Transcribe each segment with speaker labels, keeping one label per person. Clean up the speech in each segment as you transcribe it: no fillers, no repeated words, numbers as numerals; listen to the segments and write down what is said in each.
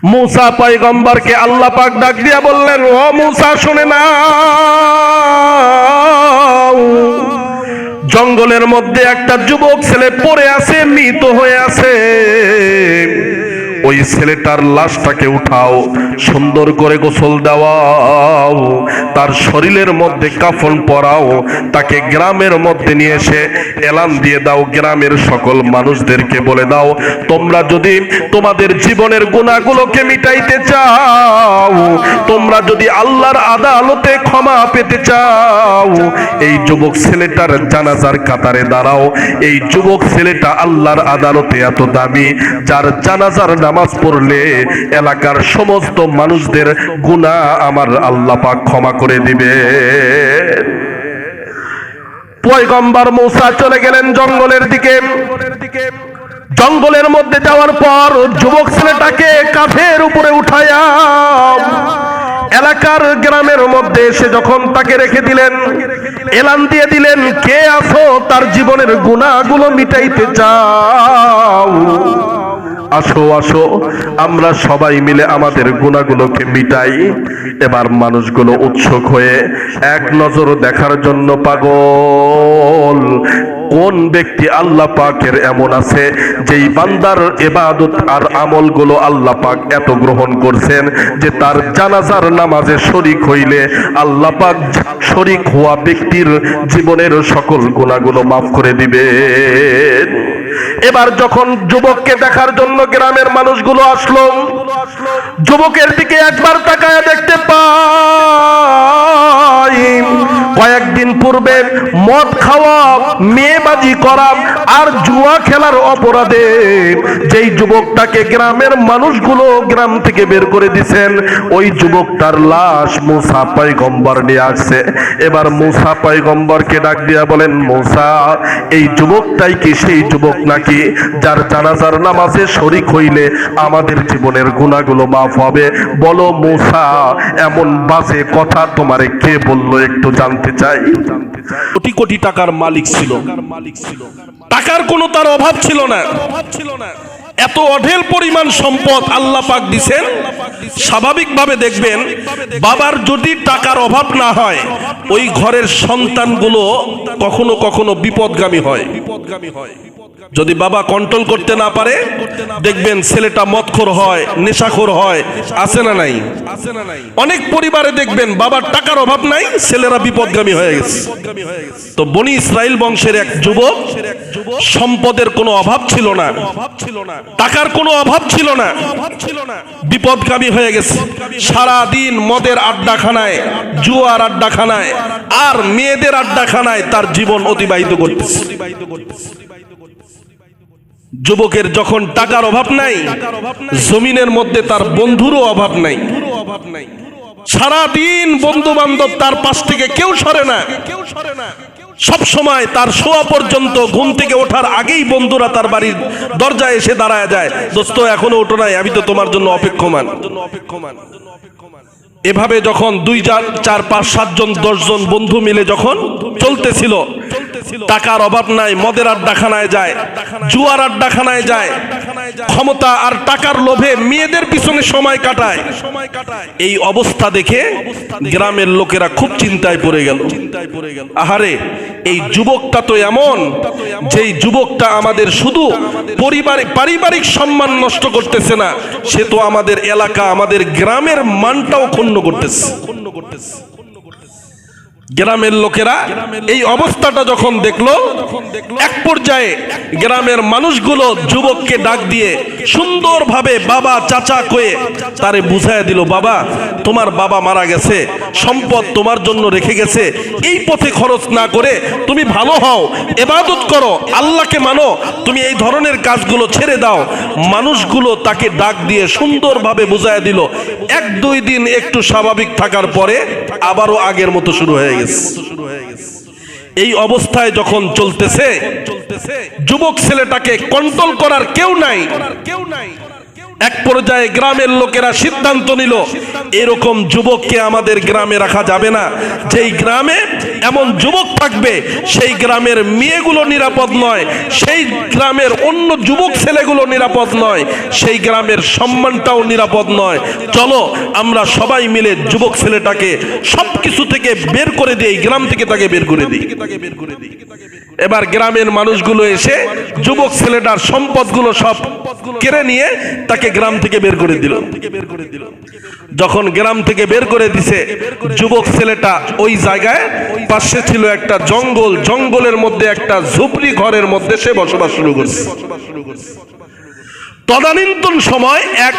Speaker 1: मूसा पैगम्बर के अल्लाह पाक डाक दिया बोललेन ओ मूसा शुने नाও জঙ্গলের মধ্যে একটা যুবক ছেলে পড়ে আছে মৃত হয়ে আছে ওই ছেলেটার লাশটাকে উঠাও সুন্দর করে গোসল দাও তার শরীরের মধ্যে কাফন পরাও তাকে গ্রামের মধ্যে নিয়ে এসে এলান দিয়ে দাও গ্রামের সকল মানুষদেরকে বলে দাও তোমরা যদি তোমাদের জীবনের গুনাহগুলোকে মিটাইতে চাও তোমরা যদি আল্লাহর আদালতে ক্ষমা পেতে চাও এই যুবক ছেলেটার জানাজার কাতারে দাঁড়াও এই যুবক ছেলেটা আল্লাহর আদালতে এত দামি যার জানাজার নামাজ পড়লে এলাকার সমস্ত মানুষদের গুনাহ আমার আল্লাহ পাক ক্ষমা করে দিবে। পয়গম্বর মুসা চলে গেলেন জঙ্গলের দিকে। জঙ্গলের মধ্যে যাওয়ার পর যুবক ছেলেটাকে কাঁধের উপরে উঠায়া এলাকার গ্রামের মধ্যে এসে যখন তাকে রেখে দিলেন এলান দিয়ে দিলেন কে আছো তার জীবনের গুনাহগুলো মিটাইতে চাও আসো আসো আমরা সবাই মিলে আমাদের গুনাহগুলোকে মিটাই। এবার মানুষগুলো উৎসুক হয়ে এক নজর দেখার জন্য পাগল কোন ব্যক্তি আল্লাহ পাকের এমন আছে যেই বান্দার ইবাদত আর আমলগুলো আল্লাহ পাক এত গ্রহণ করছেন যে তার জানাজার নামাজে শরীক হইলে আল্লাহ পাক শরীক হওয়া ব্যক্তির জীবনের সকল গুনাহগুলো মাফ করে দিবেন। এবার যখন যুবককে দেখার জন্য গ্রামের মানুষগুলো আসলো যুবকের দিকে একবার তাকায় দেখতে পাই কয়েকদিন পূর্বে মদ খাওয়া মেয়েবাজি করা আর জুয়া খেলার অপরাধে যেই যুবকটাকে গ্রামের মানুষগুলো গ্রাম থেকে বের করে দিয়েছেন ওই যুবকটার লাশ মুসা পয়গম্বর নিয়ে আসছে। এবার মুসা পয়গম্বরকে ডাক দিয়া বলেন মুসা এই যুবকটাই কি সেই যুবক নাকি যার জানাজার নামাজে শরীক হইলে আমাদের জীবনের গুনাহগুলো মাফ হবে? বলো মুসা এমন বাজে কথা তোমারে কে বললো একটু জানতে চাই। কোটি কোটি টাকার মালিক ছিল, টাকার কোনো তার অভাব ছিল না, এত অঢেল পরিমাণ সম্পদ আল্লাহ পাক দিবেন। স্বাভাবিকভাবে দেখবেন বাবার যদি টাকার অভাব না হয় ওই ঘরের সন্তানগুলো কখনো কখনো বিপদগামী হয়। যদি বাবা কন্ট্রোল করতে না পারে দেখবেন ছেলেটা মদখোর হয়, নেশাখোর হয়, আছে না নাই? অনেক পরিবারে দেখবেন বাবার টাকার অভাব নাই, ছেলেরা বিপদগামী হয়ে গেছে। তো বনি ইসরাইল বংশের এক যুবক সম্পদের কোনো অভাব ছিল না, টাকার কোনো অভাব ছিল না, বিপদগামী হয়ে গেছে। সারা দিন মদের আড্ডাখানায়, জুয়ার আড্ডাখানায় আর মেয়েদের আড্ডাখানায় তার জীবন অতিবাহিত করতেছে। যুবকের যখন টাকার অভাব নাই জমিনের মধ্যে তার বন্ধুরও অভাব নাই, সারা দিন বন্ধু বান্ধব তার পাশ থেকে কেউ সরে না, সব সময় তার শোয়া পর্যন্ত ঘুম থেকে ওঠার আগেই বন্ধুরা তার বাড়ির দরজায় এসে দাঁড়ায় যায়, দোস্ত এখনো ওঠো নাই, আমি তো তোমার জন্য অপেক্ষমান। এভাবে যখন 2, 4, 5, 7 জন 10 জন বন্ধু মিলে যখন চলতেছিল, টাকার অভাব নাই, মদের আড্ডাখানায় যায়, জুয়ার আড্ডাখানায় যায়, ক্ষমতা আর টাকার লোভে মেয়েদের পিছনে সময় কাটায়। এই অবস্থা দেখে গ্রামের লোকেরা খুব চিন্তায় পড়ে গেল। আহারে এই যুবকটা তো এমন যেই যুবকটা আমাদের শুধু পারিবারিক সম্মান নষ্ট করতেছে না, সে তো আমাদের এলাকা আমাদের গ্রামের মানটাও ক্ষুণ্ণ করতেছে। গ্রামের লোকেরা এই অবস্থাটা যখন দেখলো এক পর্যায়ে গ্রামের মানুষগুলো যুবককে ডাক দিয়ে সুন্দরভাবে বাবা চাচা কয়ে তারে বুঝায় দিল, বাবা তোমার বাবা মারা গেছে, সম্পদ তোমার জন্য রেখে গেছে, এই পথে খরচ না করে তুমি ভালো হও, ইবাদত করো, আল্লাহকে মানো, তুমি এই ধরনের কাজগুলো ছেড়ে দাও। মানুষগুলো তাকে ডাক দিয়ে সুন্দরভাবে বুঝায় দিল। 1-2 দিন একটু স্বাভাবিক থাকার পরে আবারও আগের মতো শুরু হয়ে গেছে। এই অবস্থায় যখন চলতেছে যুবক ছেলেটাকে কন্ট্রোল করার কেউ নাই। এক পর্যায়ে গ্রামের লোকেরা সিদ্ধান্ত নিল এরকম যুবককে আমাদের গ্রামে রাখা যাবে না, যেই গ্রামে এমন যুবক থাকবে সেই গ্রামের মেয়েগুলো নিরাপদ নয়, সেই গ্রামের অন্য যুবক ছেলেগুলো নিরাপদ নয়, সেই গ্রামের সম্মানটাও নিরাপদ নয়। চলো আমরা সবাই মিলে যুবক ছেলেটাকে সবকিছু থেকে বের করে দিই, গ্রাম থেকে তাকে বের করে দিই। এবার গ্রামের মানুষগুলো এসে যুবক ছেলেটার সম্পদগুলো সব কেড়ে নিয়ে তাকে গ্রাম থেকে বের করে দিল। যখন গ্রাম থেকে বের করে দিছে, যুবক ছেলেটা ওই জায়গায় পাশে ছিল একটা জঙ্গল, জঙ্গলের মধ্যে একটা ঝুপড়ি ঘরের মধ্যে সে বসবাস শুরু করছে। তদানীন্তন সময় এক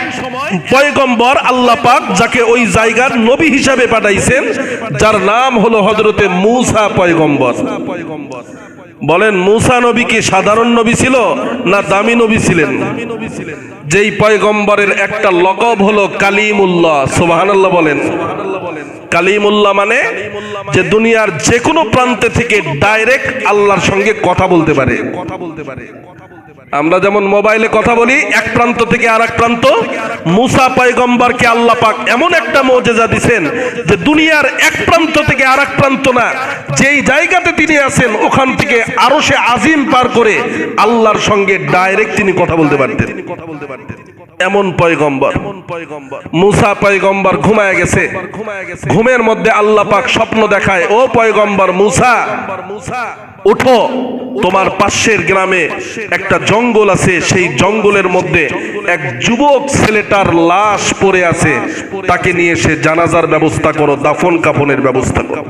Speaker 1: পয়গম্বর আল্লাহ পাক যাকে ওই জায়গার নবী হিসাবে পাঠাইছেন, যার নাম হলো হযরতে মূসা পয়গম্বর। বলেন মূসা নবী কি সাধারণ নবী ছিল না দামি নবী ছিলেন? যেই পয়গম্বরের একটা লকব হলো কালিমুল্লাহ। সুবহানাল্লাহ বলেন। কালিমুল্লাহ মানে যে দুনিয়ার যে কোনো প্রান্তে থেকে ডাইরেক্ট আল্লাহর সঙ্গে কথা বলতে পারে। আমরা যেমন মোবাইলে কথা বলি এক প্রান্ত থেকে আরেক প্রান্ত, মূসা পয়গম্বরকে আল্লাহ পাক এমন একটা মুজিজা দিবেন যে দুনিয়ার এক প্রান্ত থেকে আরেক প্রান্ত না, যেই জায়গাতে তিনি আছেন ওখান থেকে আরশে আজিম পার করে আল্লাহর সঙ্গে ডাইরেক্ট তিনি কথা বলতে পারতেন। এমন পয়গম্বর। মূসা পয়গম্বর ঘুমায় গেছে, ঘুমের মধ্যে আল্লাহ পাক স্বপ্ন দেখায়, ও পয়গম্বর মূসা উঠো, তোমার পাশের গ্রামে একটা জঙ্গল আছে, সেই জঙ্গলের মধ্যে এক যুবক ছেলেটার লাশ পড়ে আছে, তাকে নিয়ে এসে জানাজার ব্যবস্থা করো, দাফন কাফনের ব্যবস্থা করো।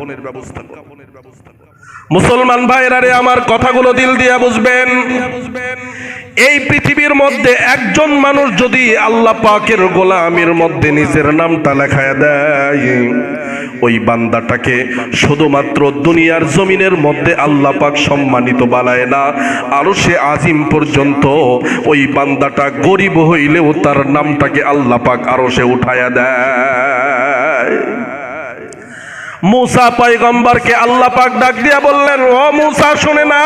Speaker 1: মুসলমান ভাইরা রে, আমার কথাগুলো দিল দিয়া বুঝবেন। এই পৃথিবীর মধ্যে একজন মানুষ যদি আল্লাহ পাকের গোলামির মধ্যে নিজের নামটা লেখায় দেয়, ওই বান্দাটাকে শুধুমাত্র দুনিয়ার জমিনের মধ্যে আল্লাহ পাক সম্মানিত বানায় না, আরশে আজিম পর্যন্ত ওই বান্দাটা গরিব হইলেও তার নামটাকে আল্লাহ পাক আরশে উঠায়া দেয়। মূসা পয়গম্বরকে আল্লাহ পাক ডাক দিয়া বললেন, ও মূসা শুনে না,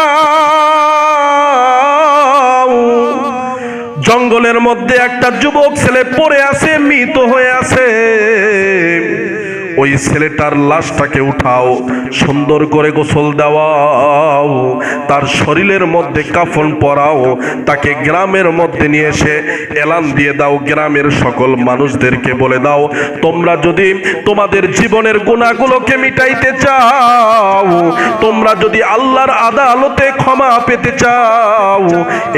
Speaker 1: জঙ্গলের মধ্যে একটা যুবক ছেলে পড়ে আছে, মৃত হয়ে আছে, ওই ছেলেটার লাশটাকে উঠাও, সুন্দর করে গোসল দেওয়াও, তার শরীরের মধ্যে কাফন পরাও, তাকে গ্রামের মধ্যে নিয়ে এসে এলান দিয়ে দাও, গ্রামের সকল মানুষদেরকে বলে দাও, তোমরা যদি তোমাদের জীবনের গুনাহগুলোকে মিটাইতে চাও, তোমরা যদি আল্লাহর আদালতে ক্ষমা পেতে চাও,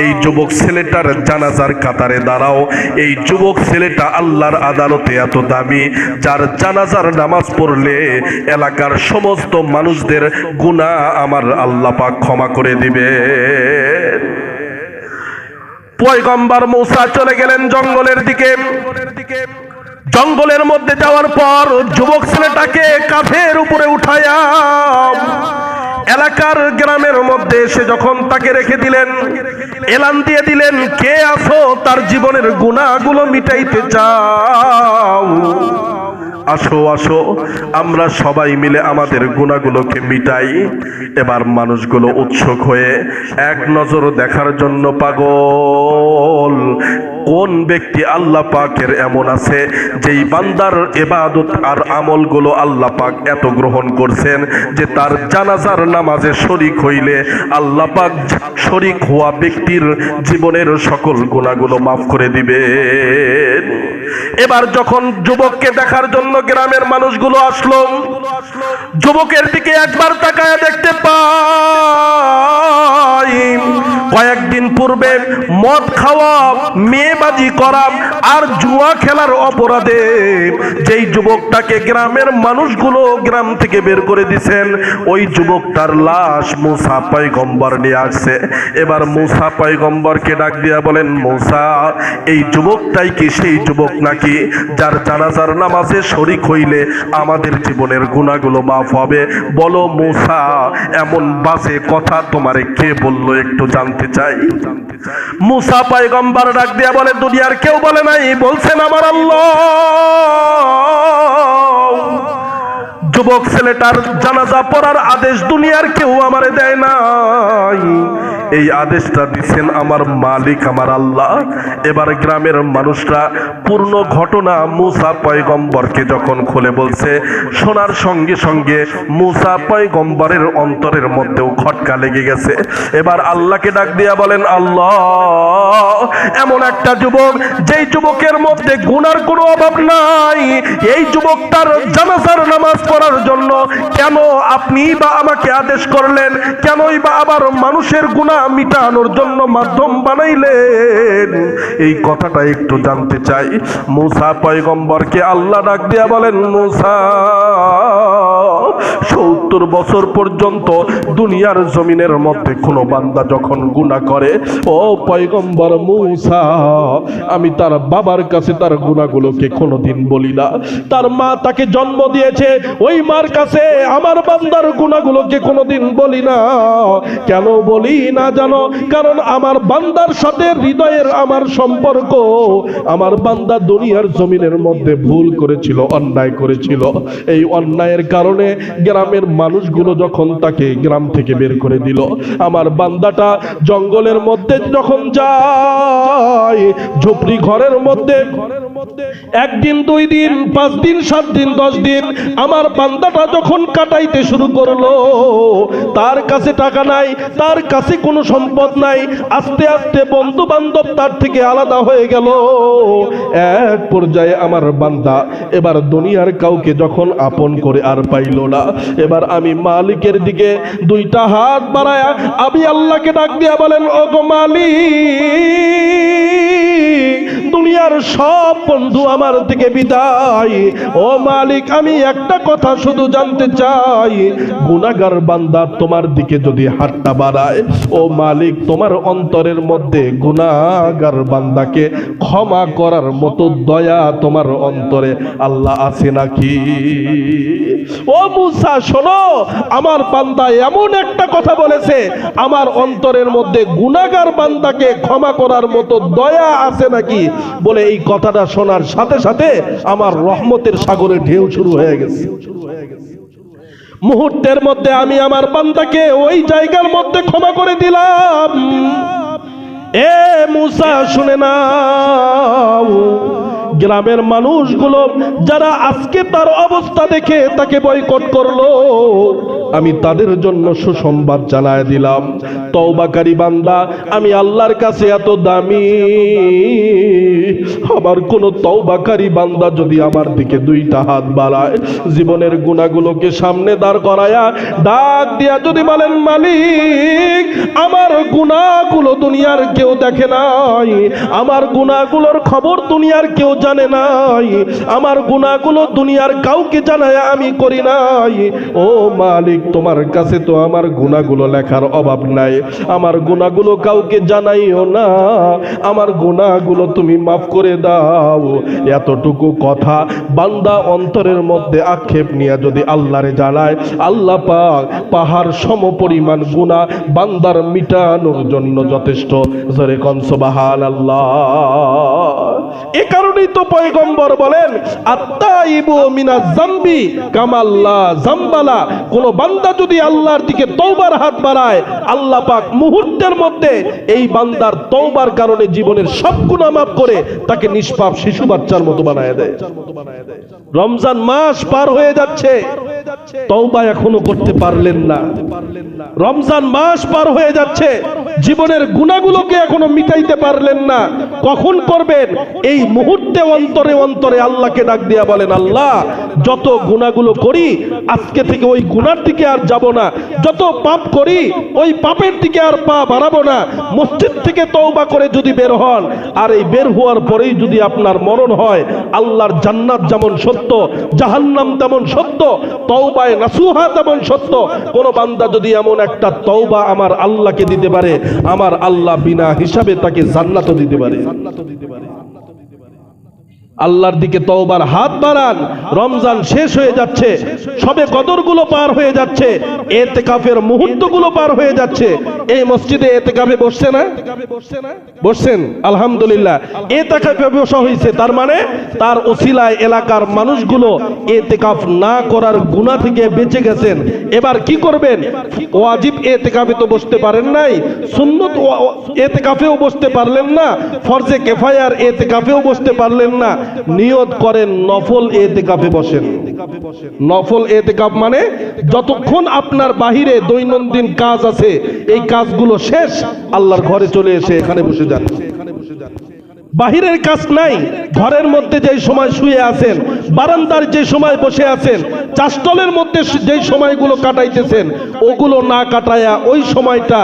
Speaker 1: এই যুবক ছেলেটার জানাজার কাতারে দাঁড়াও। এই যুবক ছেলেটা আল্লাহর আদালতে এত দামি, যার জানাজার নামাজ পড়লে এলাকার সমস্ত মানুষদের গুনাহ আমার আল্লাহ পাক ক্ষমা করে দিবে। পয়গম্বর মূসা চলে গেলেন জঙ্গলের দিকে। জঙ্গলের মধ্যে যাওয়ার পর যুবক ছেলেটাকে কাঁধের উপরে উঠায়া এলাকার গ্রামের মধ্যে এসে যখন তাকে রেখে দিলেন, এলান দিয়ে দিলেন, কে আছো তার জীবনের গুনাহগুলো মিটাইতে চাও, আসো আসো আমরা সবাই মিলে আমাদের গুনাহগুলোকে মিটাই। এবার মানুষগুলো উৎসুক হয়ে এক নজর দেখার জন্য পাগল, কোন ব্যক্তি আল্লাহ পাকের এমন আছে যেই বান্দার ইবাদত আর আমলগুলো আল্লাহ পাক এত গ্রহণ করছেন যে তার জানাজার নামাজে শরীক হইলে আল্লাহ পাক শরীক হওয়া ব্যক্তির জীবনের সকল গুনাহগুলো মাফ করে দিবেন। এবার যখন যুবককে দেখার জন্য গ্রামের মানুষগুলো আসলো, যুবকের দিকে একবার তাকায় দেখতে পাই কয়েকদিন পূর্বে মদ খাওয়া, মেয়েবাজি করা আর জুয়া খেলার অপরাধে যেই যুবকটাকে গ্রামের মানুষগুলো গ্রাম থেকে বের করে দিয়েছেন, ওই যুবকটার লাশ মূসা পয়গম্বর নিয়ে আসছে। এবার মূসা পয়গম্বরকে ডাক দিয়া বলেন, মূসা এই যুবকটাই কি সেই যুবক নাকি যার জানাজার নামাজে শরীক হইলে আমাদের জীবনের গুনাহগুলো মাফ হবে? বলো মূসা, এমন বাজে কথা তোমারে কে বললো একটু জানতে চাই। মূসা পয়গম্বর ডাক দিয়া বলে, দুনিয়ার কেউ বলে নাই, বলছেন আমার আল্লাহ। যুবক ছেলেটার জানাজা পড়ার আদেশ দুনিয়ার কেউ আমারে দেয় নাই, এই আদেশটা দিচ্ছেন আমার মালিক আমার আল্লাহ। এবার গ্রামের মানুষরা পূর্ণ ঘটনা মুসা পয়গম্বরকে যখন খুলে বলছে, শোনার সঙ্গে সঙ্গে মুসা পয়গম্বরের অন্তরের মধ্যেও খটকা লেগে গেছে। এবার আল্লাহকে ডাক দিয়া বলেন, আল্লাহ, এমন একটা যুবক যেই যুবকের মধ্যে গুনার কোনো অভাব নাই, এই যুবকটার জানাজার নামাজ পড়ার জন্য কেন আপনি বা আমাকে আদেশ করলেন? কেনই বা আবার মানুষের গুনাহ মিটানোর জন্য মাধ্যম বানাইলেন? এই কথাটা একটু জানতে চাই। মুসা পয়গম্বরকে আল্লাহ ডাক দিয়া বলেন, মুসা, 70 বছর পর্যন্ত দুনিয়ার জমিনের মধ্যে কোনো বান্দা যখন গুনাহ করে, ও পয়গম্বর মুসা, আমি তার বাবার কাছে তার গুনাহগুলোকে কোনোদিন বলি না। তার মা তাকে জন্ম দিয়েছে, ওই মার কাছে আমার বান্দার গুনাহগুলোকে কোনোদিন বলি না। কেন বলি না জানো? কারণ আমার বান্দার সাথে হৃদয়ের আমার সম্পর্ক। আমার বান্দা দুনিয়ার জমিনের মধ্যে ভুল করেছিল, অন্যায় করেছিল। এই অন্যায়ের কারণে গ্রামের মানুষগুলো যখন তাকে গ্রাম থেকে বের করে দিল, আমার বান্দাটা জঙ্গলের মধ্যে যখন যায়, ঝুপড়ি ঘরের মধ্যে একদিন, 2 দিন, 5 দিন, 7 দিন, 10 দিন আমার বান্দাটা যখন কাটাইতে শুরু করলো, তার কাছে টাকা নাই, তার কাছে কোনো সম্পদ নাই। আস্তে আস্তে বন্ধু বান্ধব তার থেকে আলাদা হয়ে গেল। এক পর্যায়ে আমার বান্দা এবার দুনিয়ার কাউকে যখন আপন করে আর পাইল না, এবার আমি মালিকের দিকে 2টা হাত বাড়ায়া আমি আল্লাহকে ডাক দিয়া বলেন, ওগো মালিক, দুনিয়ার সব বন্ধু আমার থেকে বিদায়। ও মালিক, আমি একটা কথা শুধু জানতে চাই, গুনাহগার বান্দা তোমার দিকে যদি হাতটা বাড়ায়, ও মালিক, তোমার অন্তরের মধ্যে গুনাহগার বান্দাকে ক্ষমা করার মতো দয়া তোমার অন্তরে আল্লাহ আছে নাকি? ও মুসা, শোনো, আমার বান্দা এমন একটা কথা বলেছে, আমার অন্তরের মধ্যে গুনাহগার বান্দাকে ক্ষমা করার মতো দয়া আছে নাকি? বলে এই কথাটা শোনার সাথে সাথে আমার রহমতের সাগরে ঢেউ শুরু হয়ে গেছে। মুহূর্তের মধ্যে আমি আমার বান্দাকে ওই জায়গার মধ্যে ক্ষমা করে দিলাম। এ মুসা, শুনে নাও, গ্রামের মানুষগুলো যারা আজকে তার অবস্থা দেখে তাকে বয়কট করলো, আমি তাদের জন্য সুসংবাদ জানায় দিলাম। তওবাকারী বান্দা আমি আল্লাহর কাছে এত দামি, আমার কোন তওবাকারী বান্দা যদি আমার দিকে 2টা হাত বাড়ায়, জীবনের গুনাহগুলোকে সামনে দাঁড় করায়া ডাক দিয়া যদি বলেন, মালিক, আমার গুনাহগুলো দুনিয়ার কেউ দেখে নাই, আমার গুনাহগুলোর খবর দুনিয়ার কেউ জানে নাই, আমার গুনাহগুলো দুনিয়ার কাউকে জানায় আমি করি নাই। ও মালিক, তোমার কাছে তো আমার গুনাহগুলো লেখার অভাব নাই, আমার গুনাহগুলো কাউকে জানাইও না, আমার গুনাহগুলো তুমি মাফ করে দাও। এতটুকু কথা বান্দা অন্তরের মধ্যে আক্ষেপ নিয়ে যদি আল্লাহরে জানায়, আল্লাহ পাক পাহাড় সমপরিমাণ গুনাহ বান্দার মিটানোর জন্য যথেষ্ট। জোরে কোন সুবহানাল্লাহ। এ কারণেই তো পয়গম্বর বলেন, আত্তাইবু মিনাজ যামবি কামাল্লা যামবালা। কোন বান্দা যদি আল্লাহর দিকে তওবার হাত বাড়ায়, আল্লাহ পাক মুহূর্তের মধ্যে এই বান্দার তওবার কারণে জীবনের সব গুনাহ মাফ করে তাকে নিষ্পাপ শিশু বাচ্চার মতো বানায় দেয়। রমজান মাস পার হয়ে যাচ্ছে, তওবা এখনো করতে পারলেন না। রমজান মাস পার হয়ে যাচ্ছে, জীবনের গুনাহগুলোকে এখনো মিটাইতে পারলেন না। কখন করবেন? এই মুহূর্তে অন্তরে অন্তরে আল্লাহকে ডাক দিয়া বলেন, আল্লাহ, যত গুনাহগুলো করি আজকে থেকে ওই গুনার দিকে আর যাব না, যত পাপ করি ওই পাপের দিকে আর পা বাড়াবো না। মসজিদ থেকে তওবা করে যদি বের হন, আর এই বের হওয়ার পরেই যদি আপনার মরণ হয়, আল্লাহর জান্নাত যেমন সত্য, জাহান্নাম তেমন সত্য, তওবায়ে নাসুহা তেমন সত্য। কোন বান্দা যদি এমন একটা তওবা আমার আল্লাহকে দিতে পারে, আমার আল্লাহ বিনা হিসাবে তাকে জান্নাতও দিতে পারে। আল্লাহর দিকে তওবার হাত বাড়ান। রমজান শেষ হয়ে যাচ্ছে, সবে কদরগুলো পার হয়ে যাচ্ছে, ইতিকাফের মুহূর্তগুলো পার হয়ে যাচ্ছে। এই মসজিদে ইতিকাফে বসছে না? বসছেন আলহামদুলিল্লাহ। ইতিকাফে বসা হয়েছে, তার মানে তার ওসিলায় এলাকার মানুষগুলো ইতিকাফ না করার গুনাহ থেকে বেঁচে গেছেন। এবার কি করবেন? ওয়াজিব ইতিকাফে তো বসতে পারেন নাই, সুন্নত ইতিকাফেও বসতে পারলেন না, ফরজে কিফায়ার ইতিকাফেও বসতে পারলেন না। নিয়ত করেন নফল ইতিকাফে বসেন। নফল ইতিকাফ মানে যতক্ষণ আপনার বাহিরে দৈনন্দিন কাজ আছে, এই কাজগুলো শেষ, আল্লাহর ঘরে চলে এসে এখানে বসে যান। বাহিরের কাজ নাই, ঘরের মধ্যে যে সময় শুয়ে আছেন, বারান্দার যে সময় বসে আছেন, চাষতলের মধ্যে যে সময়গুলো কাটাইতেছেন, ওগুলো না কাটায়া ওই সময়টা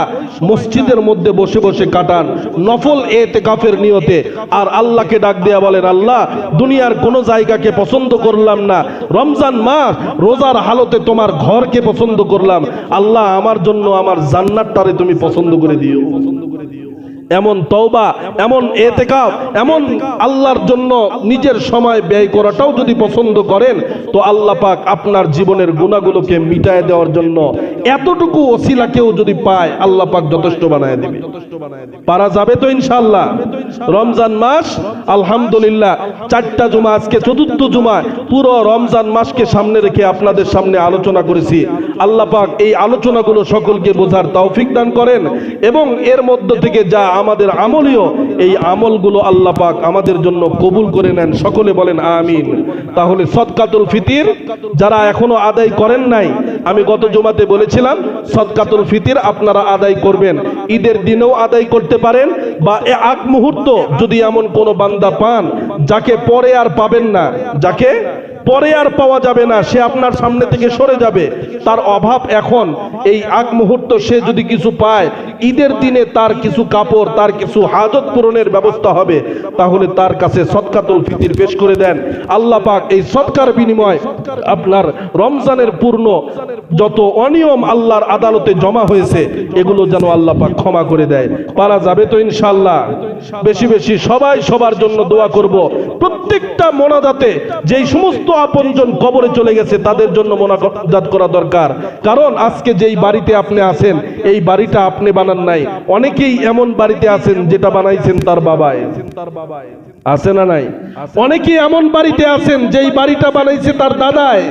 Speaker 1: মসজিদের মধ্যে বসে বসে কাটান নফল ইতিকাফের নিয়তে। আর আল্লাহকে ডাক দেয়া বলেন, আল্লাহ দুনিয়ার কোনো জায়গাকে পছন্দ করলাম না, রমজান মাস রোজার হালতে তোমার ঘরকে পছন্দ করলাম, আল্লাহ আমার জন্য আমার জান্নাতটারে তুমি পছন্দ করে দিও। এমন তওবা, এমন ইতিকাফ, এমন আল্লাহর জন্য নিজের সময় ব্যয় করাটাও যদি পছন্দ করেন, তো আল্লাহ পাক আপনার জীবনের গুনাহগুলোকে মিটায় দেওয়ার জন্য এতটুকু ওসিলাকেও যদি পায়, আল্লাহ পাক যথেষ্ট বানায় দিবে। পারা যাবে তো ইনশাআল্লাহ? রমজান মাস আলহামদুলিল্লাহ 4টা জুমা, আজকে 4র্থ জুমা, পুরো রমজান মাসকে সামনে রেখে আপনাদের সামনে আলোচনা করেছি। আল্লাহ পাক এই আলোচনাগুলো সকলকে বোঝার তৌফিক দান করেন, এবং এর মধ্য থেকে যা আমাদের আমলীয়, এই আমলগুলো আল্লাহ পাক আমাদের জন্য কবুল করে নেন। সকলে বলেন আমিন। তাহলে সদকাতুল ফিতির যারা এখনো আদায় করেন নাই, আমি গত জুমাতে বলেছিলাম সদকাতুল ফিতির আপনারা আদায় করবেন। ঈদের দিনেও আদায় করতে পারেন, বা আগ মুহূর্ত যদি এমন কোনো বান্দা পান যাকে পরে আর পাবেন না, যাকে পরে আর পাওয়া যাবে না, সে আপনার সামনে থেকে সরে যাবে, তার অভাব এখন, এই আগ মুহূর্ত সে যদি কিছু পায়, ঈদের দিনে তার কিছু কাপড়, তার কিছু হাজত পূরণের ব্যবস্থা হবে, তাহলে তার কাছে সদকাতুল ফিতির পেশ করে দেন। আল্লাহ পাক এই সদকার বিনিময় আপনার রমজানের পূর্ণ যত অনিয়ম আল্লাহর আদালতে জমা হয়েছে, এগুলো যেন আল্লাহ পাক ক্ষমা করে দেয়। পারা যাবে তো ইনশাআল্লাহ? বেশি বেশি সবাই সবার জন্য দোয়া করব। প্রত্যেকটা মোনাজাতে যেই সমস্ত আপনজন কবরে চলে গেছে তাদের জন্য মোনাজাত করা দরকার। কারণ আজকে যেই বাড়িতে আপনি আছেন, এই বাড়িটা আপনি বানান নাই, অনেকেই এমন বাড়িতে আছেন যেটা বানাইছেন তার বাবায়। আছে না নাই? অনেকেই এমন বাড়িতে আছেন যেই বাড়িটা বানাইছে তার দাদায়।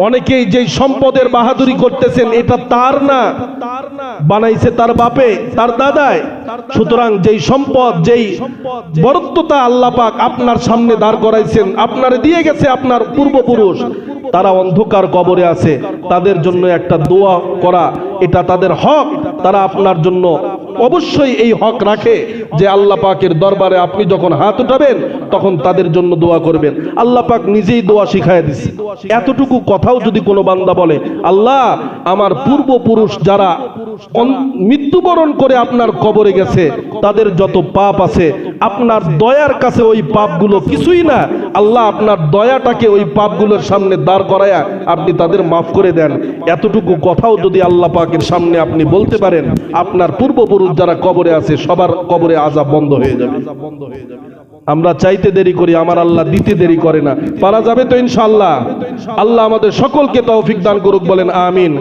Speaker 1: অনেকেই যেই সম্পদের বাহাদুরি করতেছেন, এটা তার না, বানাইছে তার বাপে, তার দাদায়। সুতরাং যেই সম্পদ, যেই বরত্বতা আল্লাহ পাক আপনার সামনে দাঁড় করাইছেন, আপনারে দিয়ে গেছে আপনার পূর্বপুরুষ, তারা অন্ধকার কবরে আছে, তাদের জন্য একটা দোয়া করা, এটা তাদের হক। তারা আপনার জন্য অবশ্যই এই হক রাখে যে আল্লাহ পাকের দরবারে আপনি যখন হাত উঠাবেন তখন তাদের জন্য দোয়া করবেন। আল্লাহ পাক নিজেই দোয়া শিখায় দিচ্ছে। এতটুকু কথাও যদি কোনো বান্দা বলে, আল্লাহ আমার পূর্বপুরুষ যারা মৃত্যুবরণ করে আপনার কবরে গেছে, তাদের যত পাপ আছে, আপনার দয়ার কাছে ওই পাপগুলো কিছুই না, আল্লাহ আপনার দয়াটাকে ওই পাপগুলোর সামনে দাঁড় করায়া আপনি তাদের মাফ করে দেন। এতটুকু কথাও যদি আল্লাহ পাকের সামনে আপনি বলতে পারেন, আপনার পূর্বপুরুষ যারা কবরে আছে সবার কবরে আযাব বন্ধ হয়ে যাবে। আমরা চাইতে দেরি করি, আমার আল্লাহ দিতে দেরি করে না। পারা যাবে তো ইনশাআল্লাহ? আল্লাহ আমাদের সকলকে তৌফিক দান করুক, বলেন আমিন।